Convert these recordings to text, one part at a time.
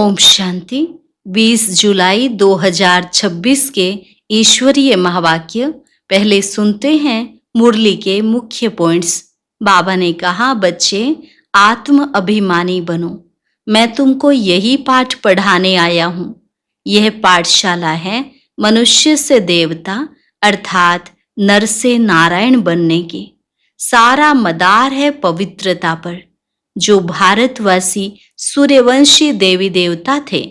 ओम शांति। 20 जुलाई 2026 के ईश्वरीय महावाक्य पहले सुनते हैं मुरली के मुख्य पॉइंट्स। बाबा ने कहा, बच्चे आत्म अभिमानी बनो। मैं तुमको यही पाठ पढ़ाने आया हूँ। यह पाठशाला है मनुष्य से देवता अर्थात नर से नारायण बनने की। सारा मदार है पवित्रता पर। जो भारतवासी सूर्यवंशी देवी देवता थे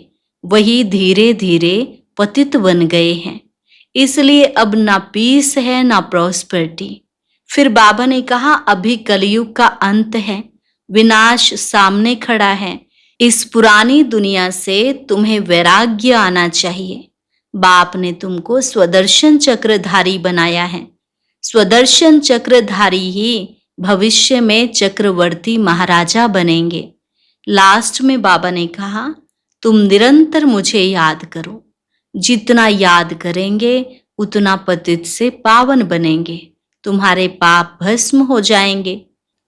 वही धीरे धीरे पतित बन गए हैं। इसलिए अब ना पीस है ना प्रॉस्पेरिटी। फिर बाबा ने कहा, अभी कलयुग का अंत है, विनाश सामने खड़ा है। इस पुरानी दुनिया से तुम्हें वैराग्य आना चाहिए। बाप ने तुमको स्वदर्शन चक्रधारी बनाया है। स्वदर्शन चक्रधारी ही भविष्य में चक्रवर्ती महाराजा बनेंगे। लास्ट में बाबा ने कहा, तुम निरंतर मुझे याद करो। जितना याद करेंगे उतना पतित से पावन बनेंगे। तुम्हारे पाप भस्म हो जाएंगे।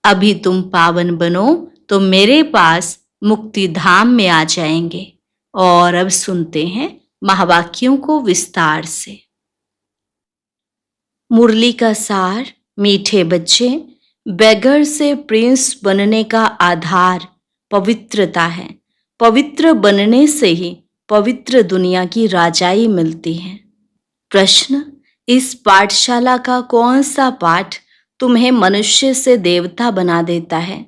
अभी तुम पावन बनो तो मेरे पास मुक्ति धाम में आ जाएंगे। और अब सुनते हैं महावाक्यों को विस्तार से। मुरली का सार। मीठे बच्चे, बेगर से प्रिंस बनने का आधार पवित्रता है। पवित्र बनने से ही पवित्र दुनिया की राजाई मिलती है। प्रश्न, इस पाठशाला का कौन सा पाठ तुम्हें मनुष्य से देवता बना देता है?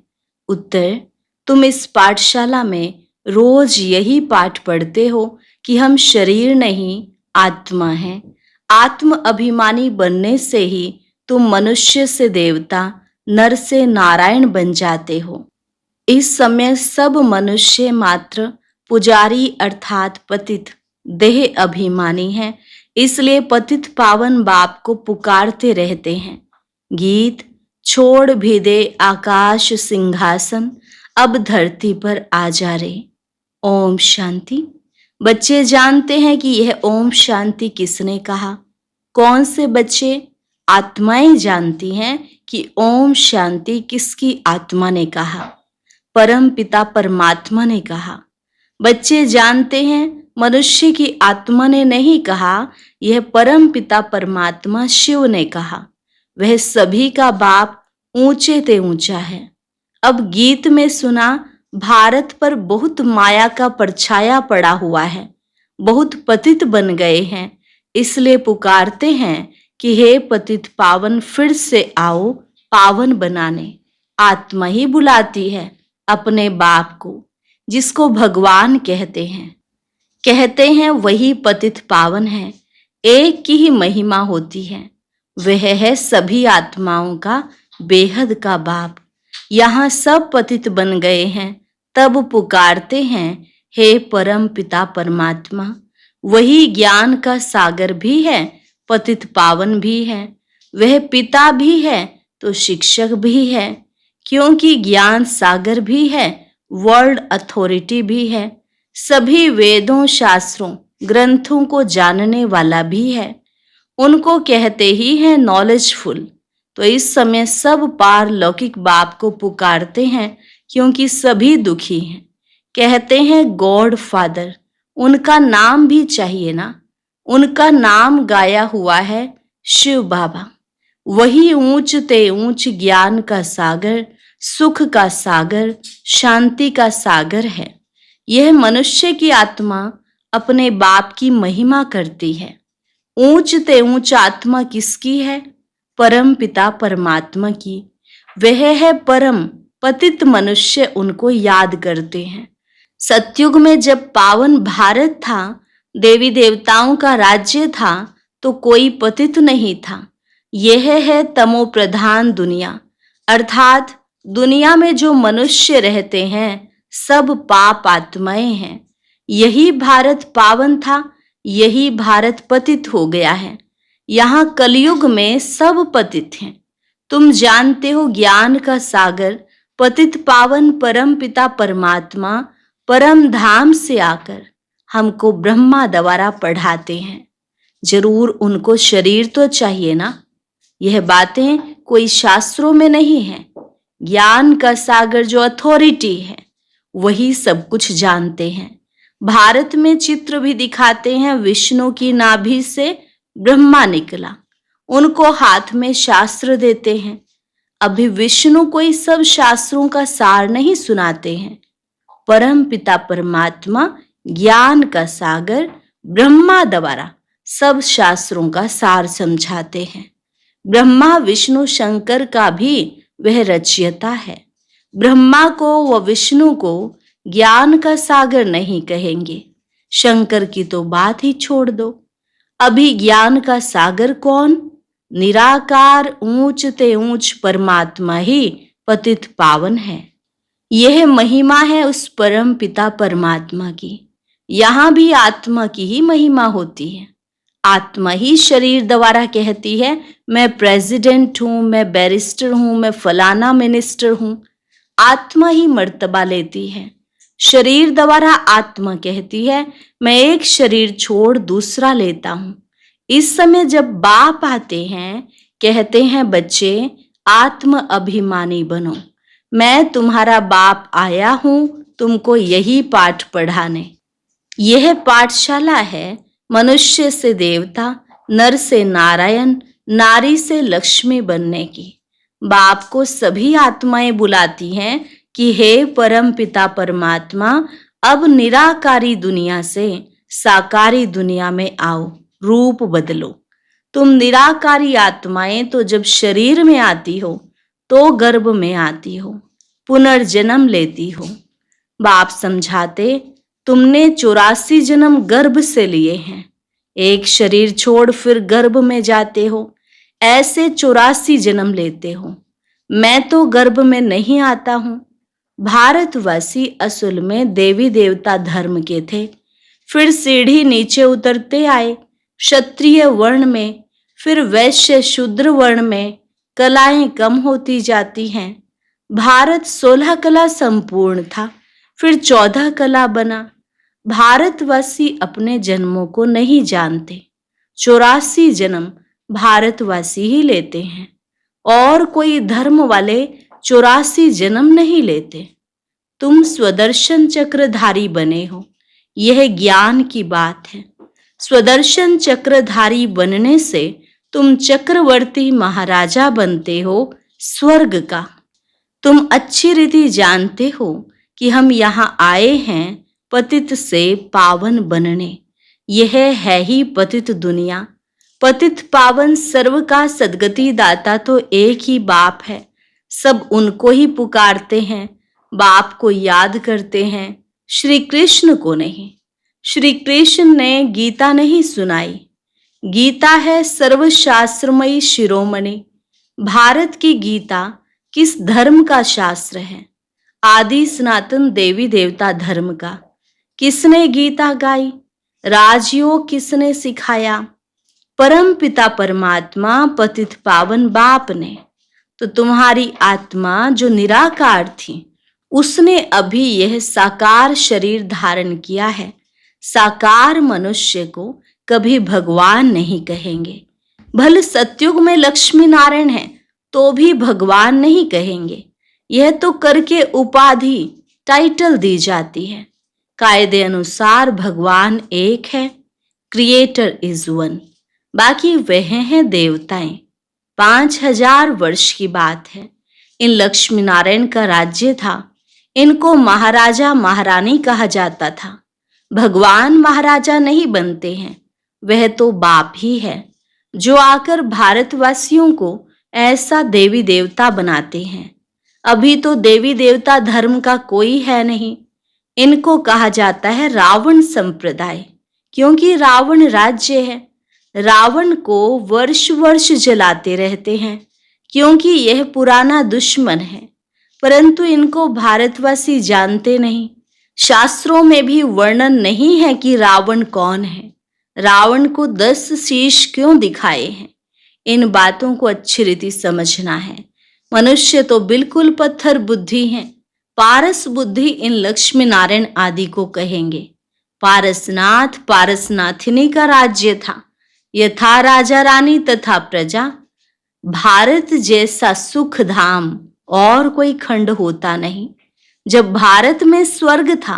उत्तर, तुम इस पाठशाला में रोज यही पाठ पढ़ते हो कि हम शरीर नहीं आत्मा हैं। आत्म अभिमानी बनने से ही तुम मनुष्य से देवता नर से नारायण बन जाते हो। इस समय सब मनुष्य मात्र पुजारी अर्थात पतित देह अभिमानी हैं। इसलिए पतित पावन बाप को पुकारते रहते हैं। गीत, छोड़ भी दे आकाश सिंहासन, अब धरती पर आ जा रे। ओम शांति। बच्चे जानते हैं कि यह ओम शांति किसने कहा? कौन से बच्चे? आत्माएं जानती हैं कि ओम शांति किसकी आत्मा ने कहा? परम पिता परमात्मा ने कहा। बच्चे जानते हैं मनुष्य की आत्मा ने नहीं कहा, यह परम पिता परमात्मा शिव ने कहा। वह सभी का बाप ऊंचे ते ऊंचा है। अब गीत में सुना, भारत पर बहुत माया का परछाया पड़ा हुआ है। बहुत पतित बन गए हैं। इसलिए पुकारते हैं कि हे पतित पावन, फिर से आओ पावन बनाने। आत्मा ही बुलाती है अपने बाप को, जिसको भगवान कहते हैं वही पतित पावन है। एक की ही महिमा होती है। वह है सभी आत्माओं का बेहद का बाप। यहाँ सब पतित बन गए हैं। तब पुकारते हैं, हे परम पिता परमात्मा। वही ज्ञान का सागर भी है, पतित पावन भी है। वह पिता भी है तो शिक्षक भी है, क्योंकि ज्ञान सागर भी है, वर्ल्ड अथॉरिटी भी है। सभी वेदों शास्त्रों ग्रंथों को जानने वाला भी है। उनको कहते ही है नॉलेजफुल। तो इस समय सब पारलौकिक बाप को पुकारते हैं, क्योंकि सभी दुखी हैं। कहते हैं गॉड फादर। उनका नाम भी चाहिए ना। उनका नाम गाया हुआ है शिव बाबा। वही ऊंच ते ऊंच ज्ञान का सागर, सुख का सागर, शांति का सागर है। यह मनुष्य की आत्मा अपने बाप की महिमा करती है। ऊंच ते ऊंच आत्मा किसकी है? परम पिता परमात्मा की। वह है परम। पतित मनुष्य उनको याद करते हैं। सतयुग में जब पावन भारत था, देवी देवताओं का राज्य था, तो कोई पतित नहीं था। यह है तमो प्रधान दुनिया, अर्थात दुनिया में जो मनुष्य रहते हैं सब पाप आत्माएं हैं। यही भारत पावन था, यही भारत पतित हो गया है। यहाँ कलयुग में सब पतित हैं। तुम जानते हो ज्ञान का सागर पतित पावन परम पिता परमात्मा परम धाम से आकर हमको ब्रह्मा द्वारा पढ़ाते हैं। जरूर उनको शरीर तो चाहिए ना। यह बातें कोई शास्त्रों में नहीं है। ज्ञान का सागर जो अथॉरिटी है वही सब कुछ जानते हैं। भारत में चित्र भी दिखाते हैं, विष्णु की नाभि से ब्रह्मा निकला, उनको हाथ में शास्त्र देते हैं। अभी विष्णु कोई सब शास्त्रों का सार नहीं सुनाते हैं। परम पिता परमात्मा ज्ञान का सागर ब्रह्मा द्वारा सब शास्त्रों का सार समझाते हैं। ब्रह्मा विष्णु शंकर का भी वह रचयिता है। ब्रह्मा को व विष्णु को ज्ञान का सागर नहीं कहेंगे, शंकर की तो बात ही छोड़ दो। अभी ज्ञान का सागर कौन? निराकार ऊंच ते ऊंच परमात्मा ही पतित पावन है। यह महिमा है उस परम पिता परमात्मा की। यहाँ भी आत्मा की ही महिमा होती है। आत्मा ही शरीर द्वारा कहती है, मैं प्रेसिडेंट हूं, मैं बैरिस्टर हूं, मैं फलाना मिनिस्टर हूं। आत्मा ही मर्तबा लेती है। शरीर द्वारा आत्मा कहती है, मैं एक शरीर छोड़ दूसरा लेता हूं। इस समय जब बाप आते हैं, कहते हैं, बच्चे आत्म अभिमानी बनो, मैं तुम्हारा बाप आया हूं तुमको यही पाठ पढ़ाने। यह पाठशाला है मनुष्य से देवता, नर से नारायण, नारी से लक्ष्मी बनने की। बाप को सभी आत्माएं बुलाती हैं कि हे परम पिता परमात्मा, अब निराकारी दुनिया से साकारी दुनिया में आओ, रूप बदलो। तुम निराकारी आत्माएं तो जब शरीर में आती हो तो गर्भ में आती हो, पुनर्जन्म लेती हो। बाप समझाते, तुमने 84 जन्म गर्भ से लिए हैं। एक शरीर छोड़ फिर गर्भ में जाते हो, ऐसे 84 जन्म लेते हो। मैं तो गर्भ में नहीं आता हूं। भारतवासी असल में देवी देवता धर्म के थे, फिर सीढ़ी नीचे उतरते आए, क्षत्रिय वर्ण में, फिर वैश्य शूद्र वर्ण में। कलाएं कम होती जाती हैं। भारत 16 कला संपूर्ण था, फिर 14 कला बना। भारतवासी अपने जन्मों को नहीं जानते। 84 जन्म भारतवासी ही लेते हैं, और कोई धर्म वाले 84 जन्म नहीं लेते। तुम स्वदर्शन चक्रधारी बने हो, यह ज्ञान की बात है। स्वदर्शन चक्रधारी बनने से तुम चक्रवर्ती महाराजा बनते हो स्वर्ग का। तुम अच्छी रीति जानते हो कि हम यहाँ आए हैं पतित से पावन बनने। यह है ही पतित दुनिया। पतित पावन सर्व का सद्गति दाता तो एक ही बाप है। सब उनको ही पुकारते हैं, बाप को याद करते हैं, श्री कृष्ण को नहीं। श्री कृष्ण ने गीता नहीं सुनाई। गीता है सर्वशास्त्रमयी शिरोमणि। भारत की गीता किस धर्म का शास्त्र है? आदि सनातन देवी देवता धर्म का। किसने गीता गाई? राजयोग किसने सिखाया? परम पिता परमात्मा पतित पावन बाप ने। तो तुम्हारी आत्मा जो निराकार थी, उसने अभी यह साकार शरीर धारण किया है। साकार मनुष्य को कभी भगवान नहीं कहेंगे। भले सतयुग में लक्ष्मी नारायण है तो भी भगवान नहीं कहेंगे। यह तो करके उपाधि टाइटल दी जाती है। कायदे अनुसार भगवान एक है, क्रिएटर इज वन, बाकी वह हैं देवताएं। 5000 वर्ष की बात है। इन लक्ष्मी नारायण का राज्य था। इनको महाराजा महारानी कहा जाता था। भगवान महाराजा नहीं बनते हैं, वह तो बाप ही है जो आकर भारतवासियों को ऐसा देवी देवता बनाते हैं। अभी तो देवी देवता धर्म का कोई है नहीं। इनको कहा जाता है रावण संप्रदाय, क्योंकि रावण राज्य है। रावण को वर्ष वर्ष जलाते रहते हैं, क्योंकि यह पुराना दुश्मन है। परंतु इनको भारतवासी जानते नहीं। शास्त्रों में भी वर्णन नहीं है कि रावण कौन है। रावण को 10 शीश क्यों दिखाए हैं? इन बातों को अच्छी रीति समझना है। मनुष्य तो बिल्कुल पत्थर बुद्धि है। पारस बुद्धि इन लक्ष्मी नारायण आदि को कहेंगे। पारसनाथ पारसनाथिनी का राज्य था। यथा राजा रानी तथा प्रजा। भारत जैसा सुख धाम और कोई खंड होता नहीं। जब भारत में स्वर्ग था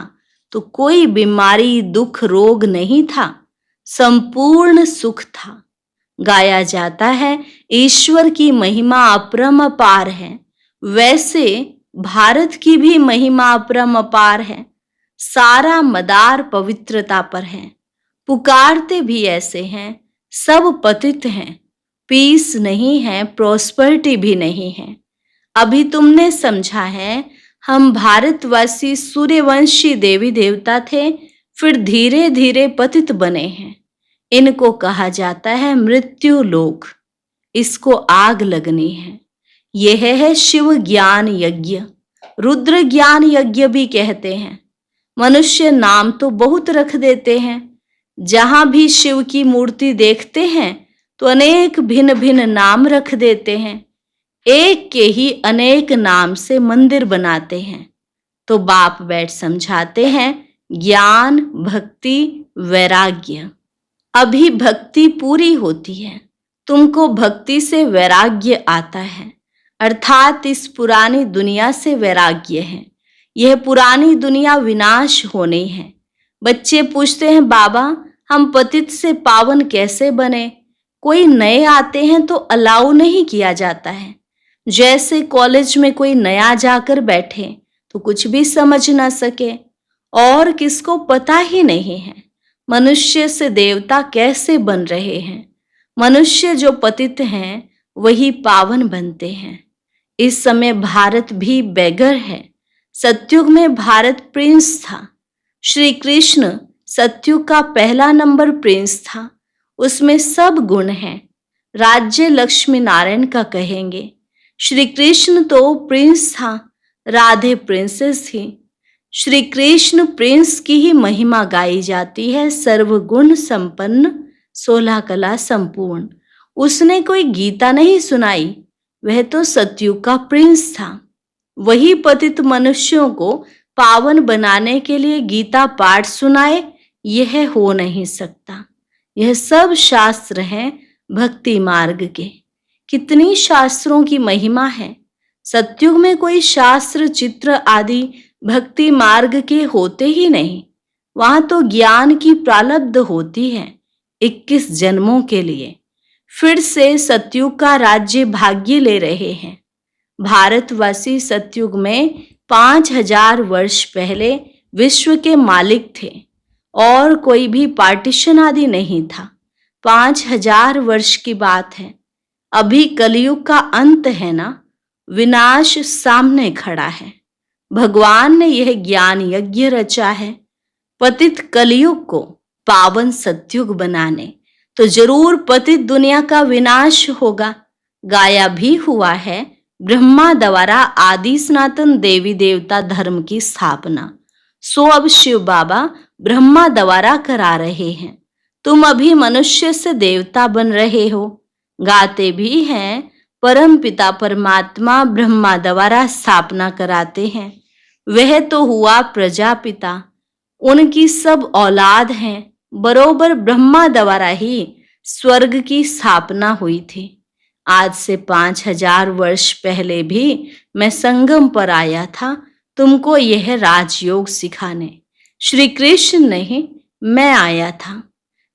तो कोई बीमारी, दुख, रोग नहीं था, संपूर्ण सुख था। गाया जाता है ईश्वर की महिमा अपरंपार है, वैसे भारत की भी महिमा अपरंपार है। सारा मदार पवित्रता पर है। पुकारते भी ऐसे हैं, सब पतित हैं। पीस नहीं है, प्रॉस्पेरिटी भी नहीं है। अभी तुमने समझा है, हम भारतवासी सूर्यवंशी देवी देवता थे, फिर धीरे धीरे पतित बने हैं। इनको कहा जाता है मृत्यु लोक। इसको आग लगनी है। यह है शिव ज्ञान यज्ञ, रुद्र ज्ञान यज्ञ भी कहते हैं। मनुष्य नाम तो बहुत रख देते हैं। जहां भी शिव की मूर्ति देखते हैं तो अनेक भिन्न भिन्न नाम रख देते हैं। एक के ही अनेक नाम से मंदिर बनाते हैं। तो बाप बैठ समझाते हैं, ज्ञान, भक्ति, वैराग्य। अभी भक्ति पूरी होती है, तुमको भक्ति से वैराग्य आता है, अर्थात इस पुरानी दुनिया से वैराग्य है। यह पुरानी दुनिया विनाश होनी है। बच्चे पूछते हैं, बाबा हम पतित से पावन कैसे बने? कोई नए आते हैं तो अलाउ नहीं किया जाता है। जैसे कॉलेज में कोई नया जाकर बैठे तो कुछ भी समझ ना सके और किसको पता ही नहीं है मनुष्य से देवता कैसे बन रहे हैं। मनुष्य जो पतित हैं वही पावन बनते हैं। इस समय भारत भी बेगर है। सतयुग में भारत प्रिंस था। श्री कृष्ण सतयुग का पहला नंबर प्रिंस था। उसमें सब गुण हैं। राज्य लक्ष्मी नारायण का कहेंगे। श्री कृष्ण तो प्रिंस था, राधे प्रिंसेस थी। श्री कृष्ण प्रिंस की ही महिमा गाई जाती है। सर्वगुण संपन्न, 16 कला संपूर्ण। उसने कोई गीता नहीं सुनाई, वह तो सतयुग का प्रिंस था। वही पतित मनुष्यों को पावन बनाने के लिए गीता पाठ सुनाए, यह हो नहीं सकता। यह सब शास्त्र हैं भक्ति मार्ग के। कितनी शास्त्रों की महिमा है। सतयुग में कोई शास्त्र, चित्र आदि भक्ति मार्ग के होते ही नहीं। वहां तो ज्ञान की प्रारब्ध होती है 21 जन्मों के लिए। फिर से सतयुग का राज्य भाग्य ले रहे हैं। भारतवासी सतयुग में 5000 वर्ष पहले विश्व के मालिक थे और कोई भी पार्टीशन आदि नहीं था। 5000 वर्ष की बात है। अभी कलयुग का अंत है ना, विनाश सामने खड़ा है। भगवान ने यह ज्ञान यज्ञ रचा है पतित कलयुग को पावन सतयुग बनाने। तो जरूर पतित दुनिया का विनाश होगा। गाया भी हुआ है ब्रह्मा द्वारा आदि सनातन देवी देवता धर्म की स्थापना। सो अब शिव बाबा ब्रह्मा द्वारा करा रहे हैं। तुम अभी मनुष्य से देवता बन रहे हो। गाते भी हैं, परम पिता परमात्मा ब्रह्मा द्वारा स्थापना कराते हैं। वह तो हुआ प्रजापिता, उनकी सब औलाद हैं। बरोबर ब्रह्मा द्वारा ही स्वर्ग की स्थापना हुई थी। आज से 5000 वर्ष पहले भी मैं संगम पर आया था तुमको यह राजयोग सिखाने। श्री कृष्ण नहीं, मैं आया था।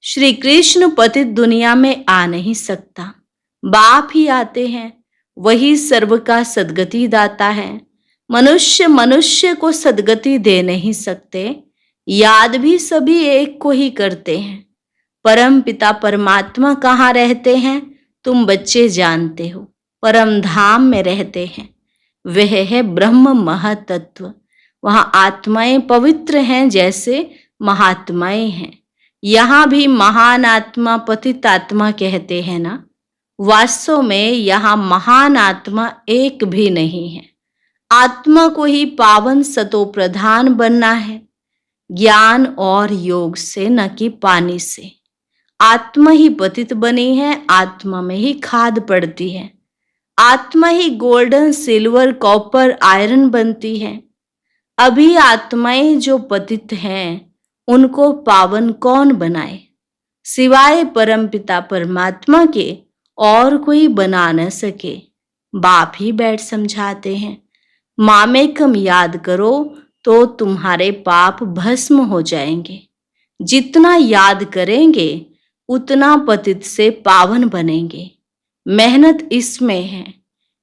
श्री कृष्ण पतित दुनिया में आ नहीं सकता, बाप ही आते हैं। वही सर्व का सद्गति दाता है। मनुष्य मनुष्य को सद्गति दे नहीं सकते। याद भी सभी एक को ही करते हैं। परम पिता परमात्मा कहाँ रहते हैं तुम बच्चे जानते हो। परम धाम में रहते हैं। वह है ब्रह्म महतत्व। वहां आत्माएं पवित्र हैं जैसे महात्माएं हैं। यहाँ भी महान आत्मा पतित आत्मा कहते हैं ना। वास्तव में यहाँ महान आत्मा एक भी नहीं है। आत्मा को ही पावन सतो प्रधान बनना है, ज्ञान और योग से, न कि पानी से। आत्मा ही पतित बनी है, आत्मा में ही खाद पड़ती है। आत्मा ही गोल्डन, सिल्वर, कॉपर, आयरन बनती है। अभी आत्माएं जो पतित हैं उनको पावन कौन बनाए? सिवाय परमपिता परमात्मा के और कोई बना न सके। बाप ही बैठ समझाते हैं। मामेकम याद करो तो तुम्हारे पाप भस्म हो जाएंगे। जितना याद करेंगे उतना पतित से पावन बनेंगे। मेहनत इसमें है,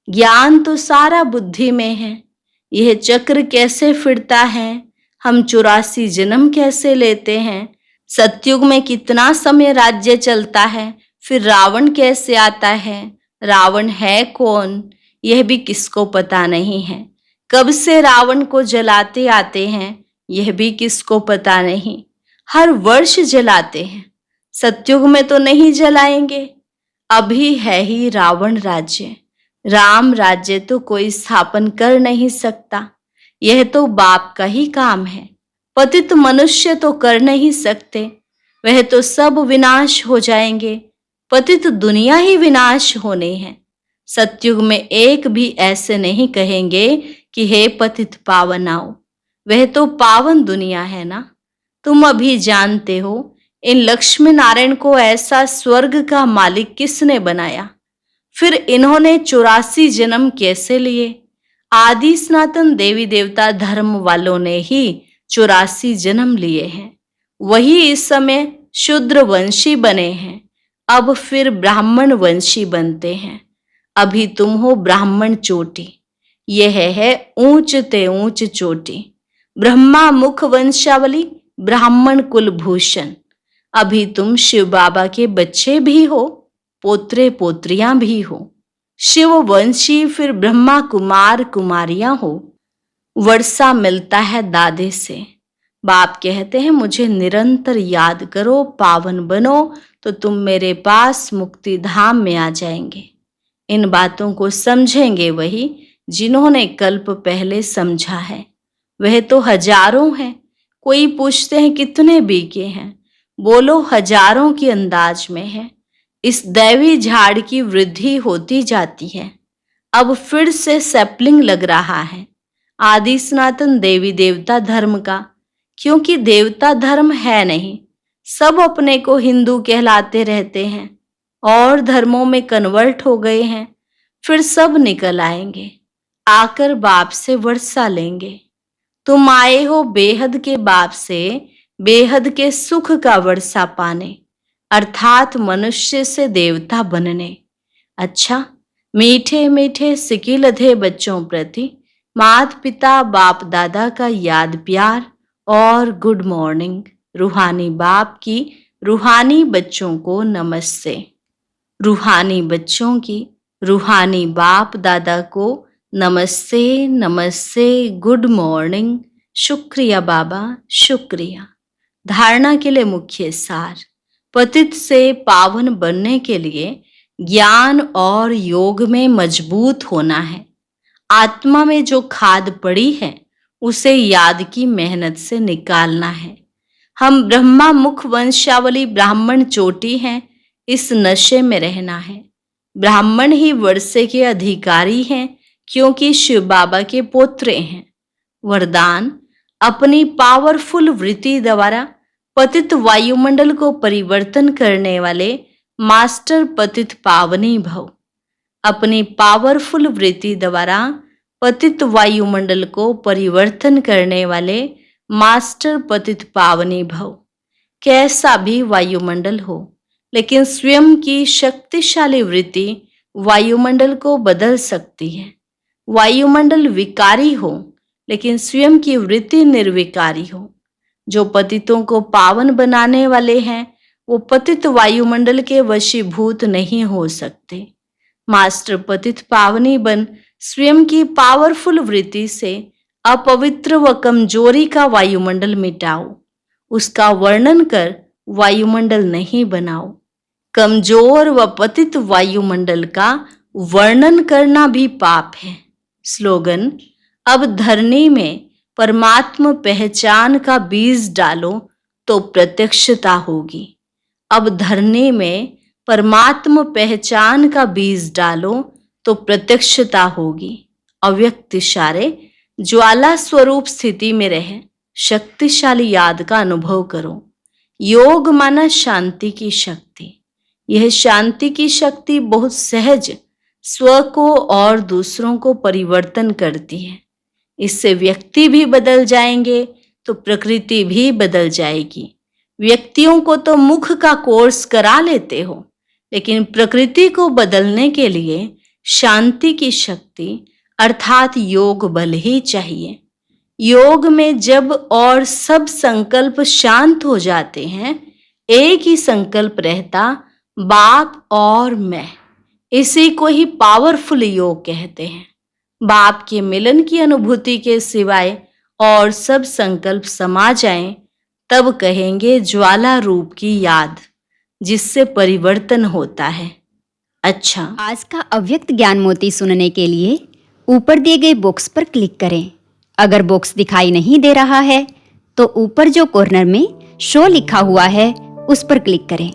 ज्ञान तो सारा बुद्धि में है। यह चक्र कैसे फिरता है, हम 84 जन्म कैसे लेते हैं, सतयुग में कितना समय राज्य चलता है, फिर रावण कैसे आता है, रावण है कौन, यह भी किसको पता नहीं है। कब से रावण को जलाते आते हैं, यह भी किसको पता नहीं। हर वर्ष जलाते हैं, सतयुग में तो नहीं जलाएंगे। अभी है ही रावण राज्य, राम राज्य तो कोई स्थापन कर नहीं सकता। यह तो बाप का ही काम है। पतित मनुष्य तो कर नहीं सकते, वह तो सब विनाश हो जाएंगे। पतित दुनिया ही विनाश होने हैं। सतयुग में एक भी ऐसे नहीं कहेंगे कि हे पतित पावन आओ। वह तो पावन दुनिया है ना। तुम अभी जानते हो इन लक्ष्मी नारायण को ऐसा स्वर्ग का मालिक किसने बनाया। फिर इन्होंने 84 जन्म कैसे लिए। आदि सनातन देवी देवता धर्म वालों ने ही 84 जन्म लिए हैं। वही इस समय शूद्र वंशी बने हैं, अब फिर ब्राह्मण वंशी बनते हैं। अभी तुम हो ब्राह्मण चोटी, यह है ऊंच ते ऊंच चोटी। ब्रह्मा मुख वंशावली, ब्राह्मण कुल भूषण। अभी तुम शिव बाबा के बच्चे भी हो, पोत्रे पोत्रियां भी हो। शिव वंशी फिर ब्रह्मा कुमार कुमारियां हो। वर्षा मिलता है दादे से। बाप कहते हैं मुझे निरंतर याद करो, पावन बनो, तो तुम मेरे पास मुक्ति धाम में आ जाएंगे। इन बातों को समझेंगे वही जिन्होंने कल्प पहले समझा है। वह तो हजारों हैं। कोई पूछते हैं कितने बीके हैं, बोलो हजारों की अंदाज में है। इस दैवी झाड़ की वृद्धि होती जाती है। अब फिर से सैपलिंग लग रहा है आदि सनातन देवी देवता धर्म का, क्योंकि देवता धर्म है नहीं। सब अपने को हिंदू कहलाते रहते हैं और धर्मों में कन्वर्ट हो गए हैं। फिर सब निकल आएंगे, आकर बाप से वर्षा लेंगे। तुम आए हो बेहद के बाप से बेहद के सुख का वर्षा पाने, अर्थात मनुष्य से देवता बनने। अच्छा, मीठे मीठे सिकिलधे बच्चों प्रति माता पिता बाप दादा का याद प्यार और गुड मॉर्निंग। रूहानी बाप की रूहानी बच्चों को नमस्ते। रूहानी बच्चों की रूहानी बाप दादा को नमस्ते नमस्ते, गुड मॉर्निंग। शुक्रिया बाबा, शुक्रिया। धारणा के लिए मुख्य सार। पतित से पावन बनने के लिए ज्ञान और योग में मजबूत होना है। आत्मा में जो खाद पड़ी है उसे याद की मेहनत से निकालना है। हम ब्रह्मा मुख वंशावली ब्राह्मण चोटी हैं, इस नशे में रहना है। ब्राह्मण ही वर्षे के अधिकारी हैं, क्योंकि शिव बाबा के पोत्रे हैं। वरदान, अपनी पावरफुल वृत्ति द्वारा पतित वायुमंडल को परिवर्तन करने वाले मास्टर पतित पावनी भव। अपनी पावरफुल वृत्ति द्वारा पतित वायुमंडल को परिवर्तन करने वाले मास्टर पतित पावनी भव। कैसा भी वायुमंडल हो, लेकिन स्वयं की शक्तिशाली वृत्ति वायुमंडल को बदल सकती है। वायुमंडल विकारी हो, लेकिन स्वयं की वृत्ति निर्विकारी हो। जो पतितों को पावन बनाने वाले हैं वो पतित वायुमंडल के वशीभूत नहीं हो सकते। मास्टर पतित पावनी बन स्वयं की पावरफुल वृत्ति से अपवित्र व कमजोरी का वायुमंडल मिटाओ। उसका वर्णन कर वायुमंडल नहीं बनाओ। कमजोर व पतित वायुमंडल का वर्णन करना भी पाप है। स्लोगन, अब धरनी में परमात्म पहचान का बीज डालो तो प्रत्यक्षता होगी। अब धरनी में परमात्म पहचान का बीज डालो तो प्रत्यक्षता होगी। अव्यक्त इशारे ज्वाला स्वरूप स्थिति में रहे शक्तिशाली याद का अनुभव करो। योग माना शांति की शक्ति। यह शांति की शक्ति बहुत सहज स्व को और दूसरों को परिवर्तन करती है। इससे व्यक्ति भी बदल जाएंगे तो प्रकृति भी बदल जाएगी। व्यक्तियों को तो मुख का कोर्स करा लेते हो, लेकिन प्रकृति को बदलने के लिए शांति की शक्ति अर्थात योग बल ही चाहिए। योग में जब और सब संकल्प शांत हो जाते हैं, एक ही संकल्प रहता, बाप और मैं। इसी को ही पावरफुल योग कहते हैं। बाप के मिलन की अनुभूति के सिवाय और सब संकल्प समा जाएं, तब कहेंगे ज्वाला रूप की याद, जिससे परिवर्तन होता है। अच्छा, आज का अव्यक्त ज्ञान मोती सुनने के लिए ऊपर दिए गए बॉक्स पर क्लिक करें। अगर बॉक्स दिखाई नहीं दे रहा है तो ऊपर जो कॉर्नर में शो लिखा हुआ है उस पर क्लिक करें।